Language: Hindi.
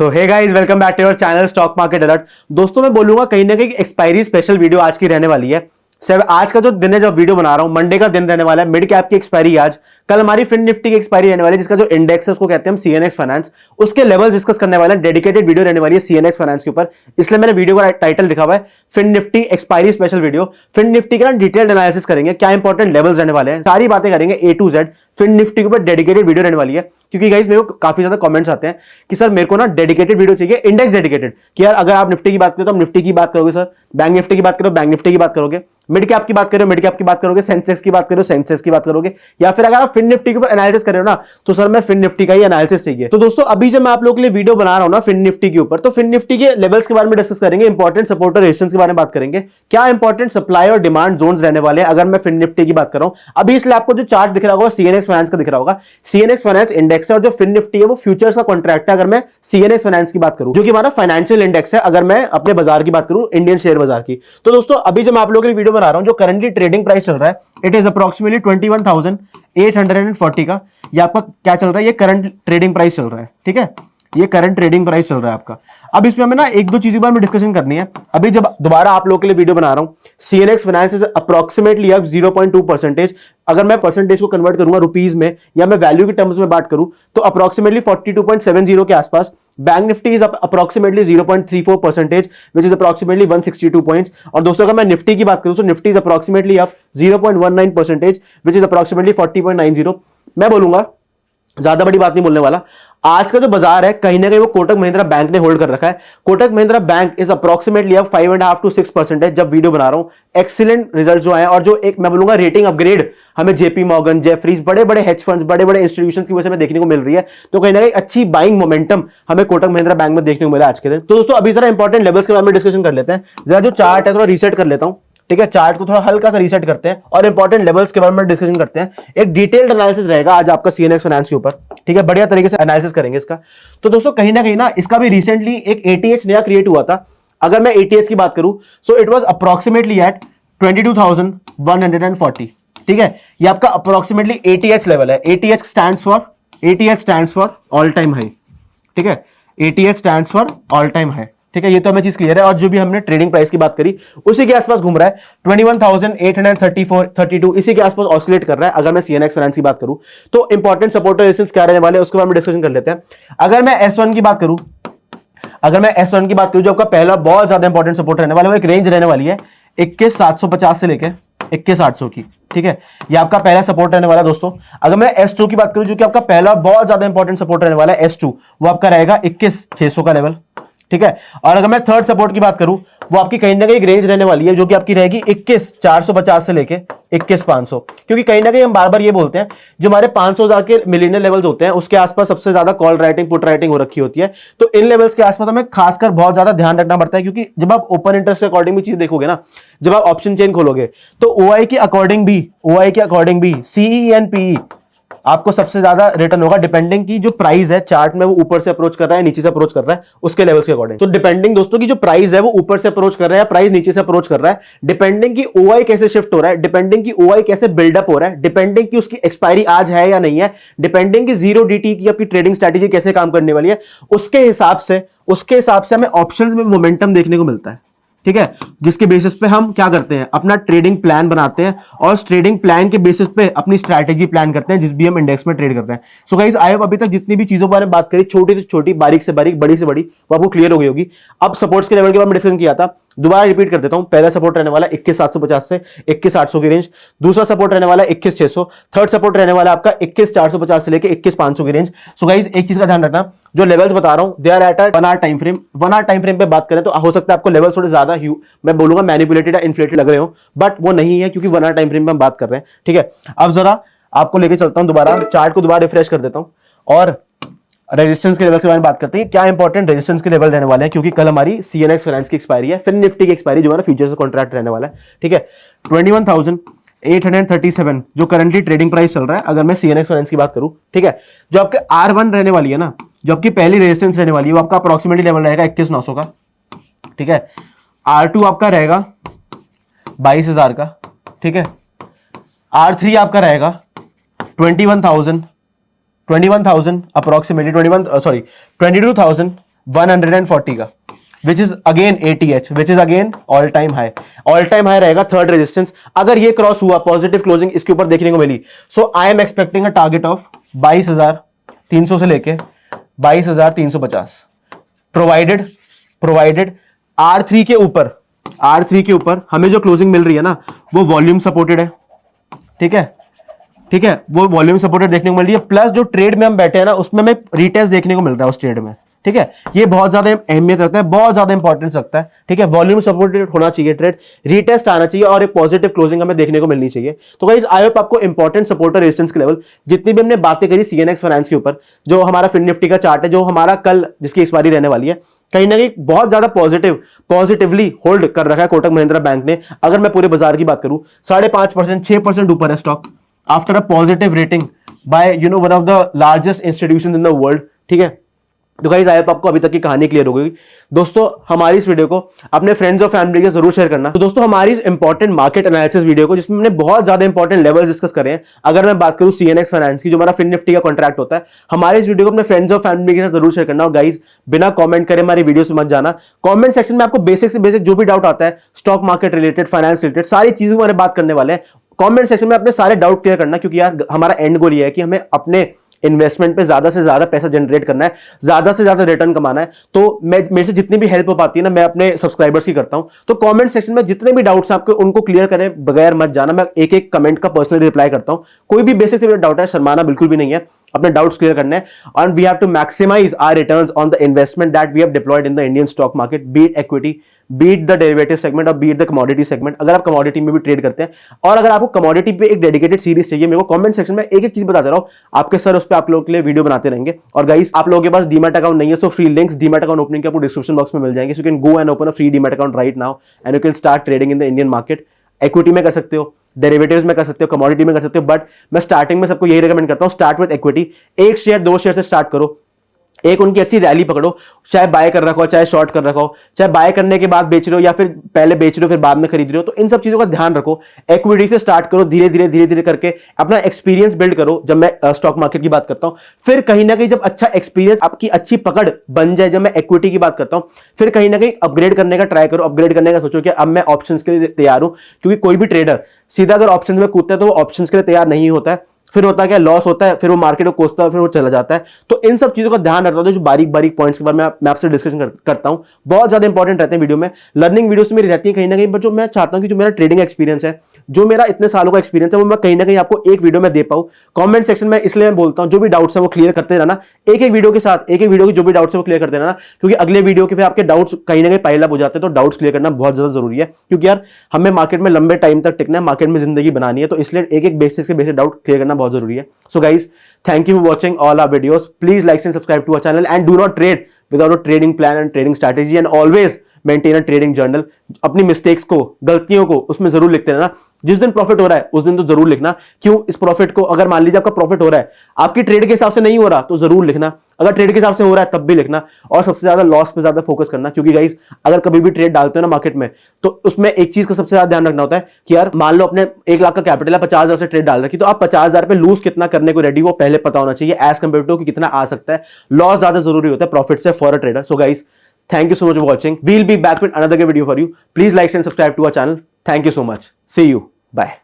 तो hey guys, welcome back to your channel stock market alert. दोस्तों मैं बोलूंगा कहीं ना कहीं एक्सपायरी स्पेशल वीडियो आज की रहने वाली है। सर आज का जो दिन है, जब वीडियो बना रहा हूं, मंडे का दिन रहने वाला है। मिड कैप की एक्सपायरी आज, कल हमारी फिन निफ्टी की एक्सपायरी रहने वाली है, जिसका जो इंडेक्स है उसको कहते हैं हम सीएनएक्स फाइनेंस। उसके लेवल्स डिस्कस करने वाले हैं, डेडिकेटेड वीडियो रहने वाली है सीएनएक्स फाइनेंस के ऊपर। इसलिए मैंने वीडियो का टाइटल लिखा हुआ है Fin Nifty expiry special video. Fin Nifty का डिटेल्ड एनालिसिस करेंगे, क्या इंपॉर्टेंट लेवल्स रहने वाले हैं, सारी बातें करेंगे ए टू जेड। फिन निफ्टी के ऊपर डेडिकेटेड वीडियो रहने वाली है, क्योंकि गाइस मेरे को काफी ज्यादा कमेंट्स आते हैं कि सर मेरे को ना डेडिकेटेड वीडियो चाहिए, इंडेक्स डेडिकेटेड, कि यार अगर आप निफ्टी की बात करो तो आप निफ्टी की बात करोगे, सर बैंक निफ्टी की बात करो बैंक निफ्टी की बात करोगे, मिड कैप की बात करो मिड कैप की बात करोगे, सेंसेक्स की बात करो सेंसेक्स की बात करोगे, या फिर अगर आप फिन निफ्टी के ऊपर एनालिसिस कर रहे हो ना, तो सर मैं फिन निफ्टी का ही एनालिसिस चाहिए। तो दोस्तों अभी जब मैं आप लोगों के लिए वीडियो बना रहा हूं ना फिन निफ्टी के ऊपर, तो फिन निफ्टी के लेवल्स के बारे में डिस्कस करेंगे, इंपॉर्टेंट सपोर्ट और रेजिस्टेंस के बारे में बात करेंगे, क्या इंपॉर्टेंट सप्लाई और डिमांड जोन्स रहने वाले हैं अगर मैं फिन निफ्टी की बात कर रहा हूं। अभी इसलिए आपको जो चार्ट दिख रहा होगा सीएनएक्स फाइनेंस का दिख रहा होगा, सीएनएक्स फाइनेंस इंडेक्स है, और जो फिन निफ्टी है वो फ्यूचर्स का कॉन्ट्रैक्ट है। अगर मैं सीएनएक्स फाइनेंस की बात करूं, जो कि हमारा फाइनेंशियल इंडेक्स है, अगर मैं अपने बाजार की बात करूं, इंडियन शेयर बाजार की। तो दोस्तों अभी जब मैं आप लोगों के लिए वीडियो बना रहा हूं, जो करंटली ट्रेडिंग प्राइस चल रहा है, इट इज अप्रोक्सीमेटली 21,840 का। ये आपका क्या चल रहा है, ये करंट ट्रेडिंग प्राइस चल रहा है, ठीक है, ये करंट ट्रेडिंग प्राइस चल रहा है आपका। अब इसमें हमें ना एक दो चीजों के बारे में डिस्कशन करनी है। अभी जब दोबारा आप लोगों के लिए वीडियो बना रहा हूं, सीएनएक्स फाइनेंस इज अप्रोक्सीमेटली अब 0.2%। अगर मैं परसेंटेज को कन्वर्ट करूंगा रुपीज में, या मैं वैल्यू के टर्म्स में बात करूं, तो अप्रोक्सीमेटली 42.70 के आसपास। Bank Nifty is approximately 0.34%, which is approximately 162 points. और दोस्तों अगर मैं निफ्टी की बात करूं, तो निफ्टी इज अप्रोक्सीमेटली अब 0.19%, विच इज अप्रोक्सीमेटली 40.90। मैं बोलूंगा, ज्यादा बड़ी बात नहीं बोलने वाला, आज का जो बाजार है कहीं ना कहीं वो कोटक महिंद्रा बैंक ने होल्ड कर रखा है। Kotak Mahindra bank is approximately अब 5.5 to 6% जब वीडियो बना रहा हूं। एक्सीलेंट रिजल्ट जो आए, और जो एक मैं बोलूंगा रेटिंग अपग्रेड हमें जेपी मॉर्गन, जेफरीज, बड़े बड़े हेज फंड्स, बड़े बड़े इंस्टीट्यूशंस की वजह से देखने को मिल रही है। तो कहीं ना कहीं अच्छी बाइंग मोमेंटम हमें कोटक महिंद्रा बैंक में देखने को मिला आज के दिन। तो दोस्तों अभी जरा इंपॉर्टेंट लेवल्स के बारे में डिस्कशन कर लेते हैं। जरा जो चार्ट है थोड़ा रीसेट कर लेता हूं, ठीक है, चार्ट को थोड़ा हल्का सा रीसेट करते हैं और इंपॉर्टेंट लेवल्स के बारे में डिस्कशन करते हैं। एक डिटेल्ड एनालिसिस रहेगा आज आपका सीएनएक्स फाइनेंस के ऊपर, ठीक है, बढ़िया तरीके से एनालिसिस करेंगे इसका। तो दोस्तों कहीं ना इसका भी रिसेंटली एक एटीएच नया क्रिएट हुआ था। अगर मैं एटीएच की बात करूं, so it was approximately at 22,140, ठीक है, ये आपका अप्रोक्सीमेटली एटीएच लेवल है। ATH stands for all time high, ठीक है, ATH stands for all time high, ठीक है, ये तो हमें चीज क्लियर है। और जो भी हमने ट्रेडिंग प्राइस की बात करी उसी के आसपास घूम रहा है, 21,832 इसी के आसपास ऑसिलेट कर रहा है। अगर मैं सीएनएक्स फाइनेंस की बात करूं, तो इंपॉर्टेंट सपोर्ट और रेजिस्टेंस क्या रहने वाले हैं उसके बारे में डिस्कशन कर लेते हैं। अगर मैं S1 की बात करूं, जो आपका पहला बहुत ज्यादा इंपॉर्टेंट सपोर्ट रहने वाला है, वो एक रेंज रहने वाली है 21,750 से लेकर 21,800 की, ठीक है, ये आपका पहला सपोर्ट रहने वाला है दोस्तों। अगर मैं S2 की बात करूं, जो कि आपका पहला बहुत ज्यादा इंपॉर्टेंट सपोर्ट रहने वाला है S2, वो आपका रहेगा 21,600 का लेवल, ठीक है। और अगर मैं थर्ड सपोर्ट की बात करूं, वो आपकी कहीं ना कहीं एक रेंज रहने वाली है, जो कि आपकी रहेगी 21,450 से लेके 21,500, क्योंकि कहीं ना कहीं हम बार बार ये बोलते हैं जो हमारे 500,000 के मिलियनियर लेवल्स होते हैं, उसके आसपास सबसे ज्यादा कॉल राइटिंग पुट राइटिंग हो रखी होती है। तो इन लेवल्स के आसपास हमें खासकर बहुत ज्यादा ध्यान रखना पड़ता है, क्योंकि जब आप ओपन इंटरेस्ट के अकॉर्डिंग भी चीज देखोगे ना, जब आप ऑप्शन चेन खोलोगे, तो ओआई के अकॉर्डिंग भी सीई एंड पीई आपको सबसे ज्यादा रिटर्न होगा, डिपेंडिंग की जो प्राइस है चार्ट में वो ऊपर से अप्रोच कर रहा है नीचे से अप्रोच कर रहा है, उसके लेवल्स के अकॉर्डिंग। तो डिपेंडिंग दोस्तों की जो प्राइस है वो ऊपर से अप्रोच कर रहा है, प्राइस नीचे से अप्रोच कर रहा है, डिपेंडिंग की ओआई कैसे शिफ्ट हो रहा है, डिपेंडिंग की ओआई कैसे बिल्डअप हो रहा है, डिपेंडिंग की उसकी एक्सपायरी आज है या नहीं है, डिपेंडिंग की जीरो डीटी की आपकी ट्रेडिंग स्ट्रैटेजी कैसे काम करने वाली है, उसके हिसाब से हमें ऑप्शंस में मोमेंटम देखने को मिलता है, ठीक है, जिसके बेसिस पे हम क्या करते हैं, अपना ट्रेडिंग प्लान बनाते हैं, और उस ट्रेडिंग प्लान के बेसिस पे अपनी स्ट्रैटेजी प्लान करते हैं, जिस भी हम इंडेक्स में ट्रेड करते हैं। सो गाइस आई होप अभी तक जितनी भी चीजों के बारे में बात करी, छोटी से छोटी, बारीक से बारीक, बड़ी से बड़ी, वो आपको क्लियर हो गई होगी। अब सपोर्ट्स के लेवल के बारे में डिस्कशन किया था, दोबारा रिपीट कर देता हूं। पहला सपोर्ट रहने वाला 21,750 से 21,800 की रेंज, दूसरा सपोर्ट रहने वाला 21,600, थर्ड सपोर्ट रहने वाला आपका 21,450 से लेकर 21,500 की रेंज। सो गाइस एक चीज का ध्यान रखना, जो लेवल्स बता रहा हूं they are at a 1 hour time frame. 1 hour time frame पे बात करें तो हो सकता है आपको लेवल्स थोड़े ज्यादा मैं बोलूंगा मैनिपुलेटेड या इन्फ्लेटेड लग रहे हो, बट वो नहीं है, क्योंकि 1 आवर टाइम फ्रेम पे हम बात कर रहे हैं, ठीक है। अब जरा आपको लेके चलता हूं, दोबारा चार्ट को दोबारा रिफ्रेश कर देता हूं, और रेजिस्टेंस के लेवल के बारे में बात करते हैं, क्या इंपॉर्टेंट रेजिस्टेंस के लेवल रहने वाले हैं, क्योंकि कल हमारी सीएनएक्स फाइनेंस की एक्सपायरी है, फिन निफ्टी की एक्सपायरी जो हमारा फ्यूचर्स का कॉन्ट्रैक्ट रहने वाला है, ठीक है। 21,837 जो करंटली ट्रेडिंग प्राइस चल रहा है, अगर मैं सीएनएक्स फाइनेंस की बात करूं, ठीक है, जो आपके R1 रहने वाली है ना, जो आपकी पहली रेजिस्टेंस रहने वाली है, वो आपका अप्रोक्सीमेटली लेवल रहेगा 21,900 का, ठीक है। R2 आपका रहेगा 22,000 का, ठीक है। R3 आपका रहेगा 21,000 अप्रोक्सीमेटली 22,000 140 का, which is again ATH, which is again all time high. All time high रहेगा थर्ड रेजिस्टेंस। अगर ये क्रॉस हुआ, पॉजिटिव क्लोजिंग इसके ऊपर देखने को मिली, so I am expecting a target of 22,300 से लेके 22,350, प्रोवाइडेड R3 के ऊपर हमें जो क्लोजिंग मिल रही है ना, वो वॉल्यूम सपोर्टेड है। ठीक है, वो वॉल्यूम सपोर्टेड देखने को मिल रही है, प्लस जो ट्रेड में हम बैठे हैं ना, उसमें हमें रीटेस्ट देखने को मिल रहा है उस ट्रेड में। ठीक है, ये बहुत ज्यादा अहमियत रखता है, बहुत ज्यादा इंपॉर्टेंस रखता है। ठीक है, वॉल्यूम सपोर्टेड होना चाहिए ट्रेड, रीटेस्ट आना चाहिए और एक पॉजिटिव क्लोजिंग हमें देखने को मिलनी चाहिए। तो गाइस आई होप आपको इंपॉर्टेंट सपोर्ट और रेजिस्टेंस के लेवल जितनी भी हमने बातें करी CNX फाइनेंस के ऊपर, जो हमारा फिन निफ्टी का चार्ट है, जो हमारा कल जिसकी एक्सपायरी रहने वाली है, कहीं ना कहीं बहुत ज्यादा पॉजिटिवली होल्ड कर रखा है कोटक महिंद्रा बैंक ने। अगर मैं पूरे बाजार की बात करूं, 5.5%, 6% ऊपर है stock after a positive rating by one of the largest institution in the world. ठीक है, तो गाइस आई होप आपको अभी तक की कहानी क्लियर हो गई। दोस्तों हमारी इस वीडियो को अपने फ्रेंड्स और फैमिली के जरूर शेयर करना। तो दोस्तों हमारी इस इंपॉर्टेंट मार्केट एनालिसिस वीडियो को, जिसमें हमने बहुत ज्यादा इंपॉर्टेंट लेवल्स डिस्कस करे हैं, अगर मैं बात करूं CNX फाइनेंस की, जो हमारा फिन निफ्टी का कॉन्ट्रैक्ट होता है, हमारे इस वीडियो को अपने फ्रेंड्स और फैमिली के साथ जरूर शेयर करना। और गाइस बिना कॉमेंट करे हमारी वीडियो से मत जाना। कॉमेंट सेक्शन में आपको बेसिक से बेसिक जो भी डाउट आता है, stock market related, finance related, सारी चीजों के बारे में बात करने वाले हैं। कॉमेंट सेक्शन में अपने सारे डाउट क्लियर करना, क्योंकि यार हमारा एंड गोल ये है कि हमें अपने इन्वेस्टमेंट पे ज्यादा से ज्यादा पैसा जनरेट करना है, ज्यादा से ज्यादा रिटर्न कमाना है। तो मेरे से जितनी भी हेल्प हो पाती है ना, मैं अपने सब्सक्राइबर्स की करता हूं। तो कमेंट सेक्शन में जितने भी डाउट्स आपके, उनको क्लियर करें बगैर मत जाना। मैं एक एक कमेंट का पर्सनली रिप्लाई करता हूं। कोई भी बेसिक से डाउट है, शर्माना बिल्कुल भी नहीं है, अपने डाउट्स क्लियर करने हैं। और we have to maximise our returns on the investment that we have deployed in the Indian stock market, beat equity, beat the derivative segment और बीट द कमोडिटी सेगमेंट। अगर आप कमोडिटी में भी ट्रेड करते हैं, और अगर आपको कमोडिटी पे एक डेडिकेटेड सीरीज चाहिए, मेरे को कमेंट सेक्शन में एक एक चीज बताते रहो, आपके सर उस पर आप लोगों के लिए वीडियो बनाते रहेंगे। और गाइस आप लोगों के पास डीमैट अकाउंट नहीं है, so free links demat account opening के आपको डिस्क्रिप्शन बॉक्स में मिल जाएंगे। So you can go and open a free demat account right now and you can start trading in the Indian market. Equity में कर सकते हो, डेरिवेटिव्स में कर सकते हो, कमोडिटी में कर सकते हो, बट मैं स्टार्टिंग में सबको यही रेकमेंड करता हूं, स्टार्ट विद इक्विटी। एक शेयर 2 शेयर से स्टार्ट करो, एक उनकी अच्छी रैली पकड़ो, चाहे बाय कर रखो, चाहे शॉर्ट कर रखो, चाहे बाय करने के बाद बेच रहे हो या फिर पहले बेच रहे हो फिर बाद में खरीद रहे हो, तो इन सब चीजों का ध्यान रखो। इक्विटी से स्टार्ट करो, धीरे धीरे करके अपना एक्सपीरियंस बिल्ड करो। जब मैं स्टॉक मार्केट की बात करता हूं, फिर कहीं ना कहीं जब अच्छा एक्सपीरियंस, आपकी अच्छी पकड़ बन जाए, जब मैं इक्विटी की बात करता हूं, फिर कहीं ना कहीं अपग्रेड करने का ट्राई करो। अपग्रेड करने का सोचो कि अब मैं ऑप्शंस के लिए तैयार हूं, क्योंकि कोई भी ट्रेडर सीधा अगर ऑप्शंस में कूदता है तो वो ऑप्शंस के लिए तैयार नहीं होता है। फिर होता है क्या, लॉस होता है, फिर वो मार्केट को कोसता है, फिर वो चला जाता है। तो इन सब चीजों का ध्यान रखता हूं, जो बारीक बारीक पॉइंट्स के बारे में मैं आपसे डिस्कशन करता हूं, बहुत ज्यादा इंपॉर्टेंट रहते हैं वीडियो में। लर्निंग वीडियोस मेरी रहती है कहीं ना कहीं, बट जो मैं चाहता हूं कि जो मेरा ट्रेडिंग एक्सपीरियंस है, जो मेरा इतने सालों का एक्सपीरियंस है, वो मैं कहीं ना कहीं आपको एक वीडियो में दे पाऊं। कमेंट सेक्शन में इसलिए मैं बोलता हूं, जो भी डाउट्स है वो क्लियर करते रहना, एक एक वीडियो के साथ, एक एक वीडियो की जो भी डाउट्स है वो क्लियर करते रहना, क्योंकि अगले वीडियो के फिर आपके डाउट्स कहीं ना कहीं पाइल अप हो जाते हैं। तो डाउट्स क्लियर करना बहुत ज्यादा जरूरी है, क्योंकि यार हमें मार्केट में लंबे टाइम तक टिकना है, मार्केट में जिंदगी बनानी है, तो इसलिए एक एक बेसिस के बेसिक डाउट क्लियर करना बहुत जरूरी है। So guys, thank you for watching all our videos. Please like and subscribe to our channel and do not trade without a trading plan and trading strategy, and always maintain a trading journal. अपनी मिस्टेक्स को, गलतियों को उसमें जरूर लिखते रहना। जिस दिन प्रॉफिट हो रहा है उस दिन तो जरूर लिखना, क्यों इस प्रॉफिट को, अगर मान लीजिए आपका प्रॉफिट हो रहा है, आपकी ट्रेड के हिसाब से नहीं हो रहा तो जरूर लिखना, अगर ट्रेड के हिसाब से हो रहा है तब भी लिखना। और सबसे ज्यादा लॉस पे ज्यादा फोकस करना, क्योंकि गाइस अगर कभी भी ट्रेड डालते हो ना मार्केट में, तो उसमें एक चीज का सबसे ज्यादा ध्यान रखना होता है कि यार मान लो अपने 1 लाख का कैपिटल है, 50,000 से ट्रेड डाल रखी, तो आप 50,000 पे लूज कितना करने को रेडी, वो पहले पता होना चाहिए, एज कंपेयर टू कि कितना आ सकता है। लॉस ज्यादा जरूरी होता है प्रॉफिट से for a trader. So guys, thank you so much for watching. We'll be back with another video for you. Please like and subscribe to our channel. Thank you so much. See you. Bye.